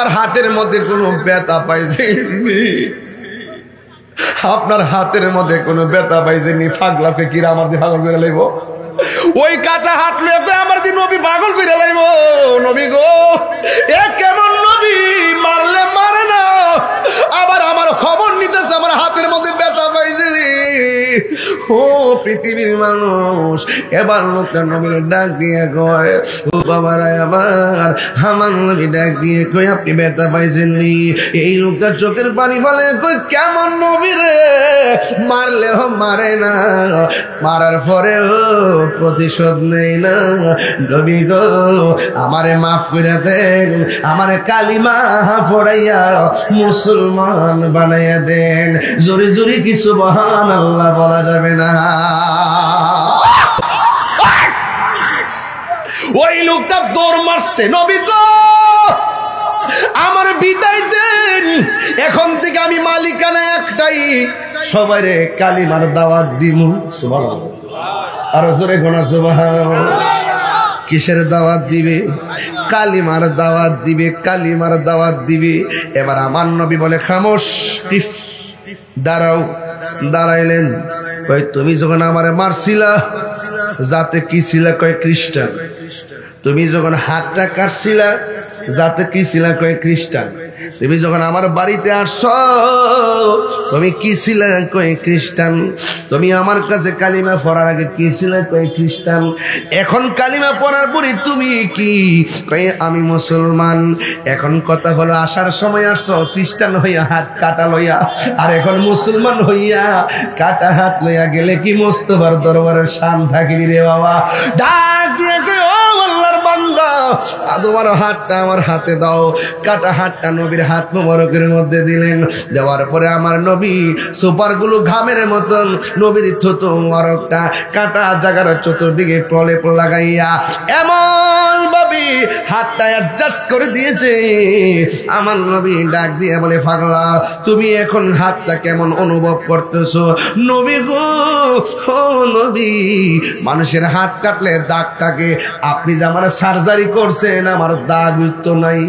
আপনার হাতের মধ্যে কোনো ব্যথা পাইছেননি? আপনার হাতের মধ্যে কোনো ব্যথা পাইছেননি? পাগলা ফকির আমার দিয়ে পাগল করে লাইব, ওই কাটা হাঁটলে আমার দিন নবী পাগল করে লাইব। নবী গো, এ কেমন নবী? মারলে মারে না, আবার আমার খবর নিতেছে আমার হাতের মধ্যে ব্যথা পাইছিলি। ও পৃথিবীর মানুষ, এবার লোকটা নবীর ডাক দিয়ে কয়, ও বাবারা আমার নবী ডাক দিয়ে কই আপনি ব্যথা পাইছেননি? এই লোকটা চোখের পানি ফেলে কই, কেমন নবী রে? মারলেও মারে না, মারার পরেও প্রতিশোধ নেই না। নবী গো, আমারে মাফ করে দেন, আমারে কালিমা পড়াইয়া মুসলমান বানাইয়া দেন। জোরে জোরে কি সুবহানাল্লাহ বলা যাবে না? ওই লোকটা দৌড় মারছে, নবী গো আমার বিদায় দেন, এখন থেকে আমি মালিকানা একটাই, সবাইরে কালিমার দাওয়াত দিমু। সুবহানাল্লাহ, আর জোরে গোনা সুবহানাল্লাহ। কিসের দাওয়াত দিবে? কালিমার দাওয়াত দিবে, কালিমার দাওয়াত দিবে। এবার আমার নবী বলে, খামোশ, দাঁড়াও। দাঁড়াইলেন, কই তুমি যখন আমারে মারছিলা যাতে কি ছিলা? কয় খ্রিস্টান। তুমি যখন হাতটা কাটছিলা যাতে কি ছিলা? কয় খ্রিস্টান। তুমি যখন আমার বাড়িতে আসছো তুমি কি ছিলে? কয় খ্রিস্টান। তুমি আমার কাছে কালিমা পড়ার আগে কি ছিলে? কয় খ্রিস্টান। এখন কালিমা পড়ার পরে তুমি কি? কয় আমি মুসলমান। এখন কথা হলো, আসার সময় আসছো খ্রিস্টান হইয়া হাত কাটা লইয়া, আর এখন মুসলমান হইয়া কাটা হাত লইয়া গেলে কি মোস্তফার দরবারের শান থাকিনি রে বাবা? ডাক দিয়ে আল্লাহর বান্দা, তোমার হাতটা আমার হাতে দাও। কাটা হাতটা নবীর হাত মোবারকের মধ্যে দিলেন। দেওয়ার পরে আমার নবী সুপারগুলো ঘামের মতন নবীর থুতু মোবারকটা কাটা জায়গার চতুর্দিকে প্রলেপ লাগাইয়া এমন ভাবে হাতটা অ্যাডজাস্ট করে দিয়েছে। আমার নবী ডাক দিয়ে বলে, পাগলা তুমি এখন হাতটা কেমন অনুভব করতেছো? নবী গো, ও নবী, মানুষের হাত কাটলে দাগ থাকে, আপনি যে আমার সার্জারি করছেন আমার দাগ তো নাই।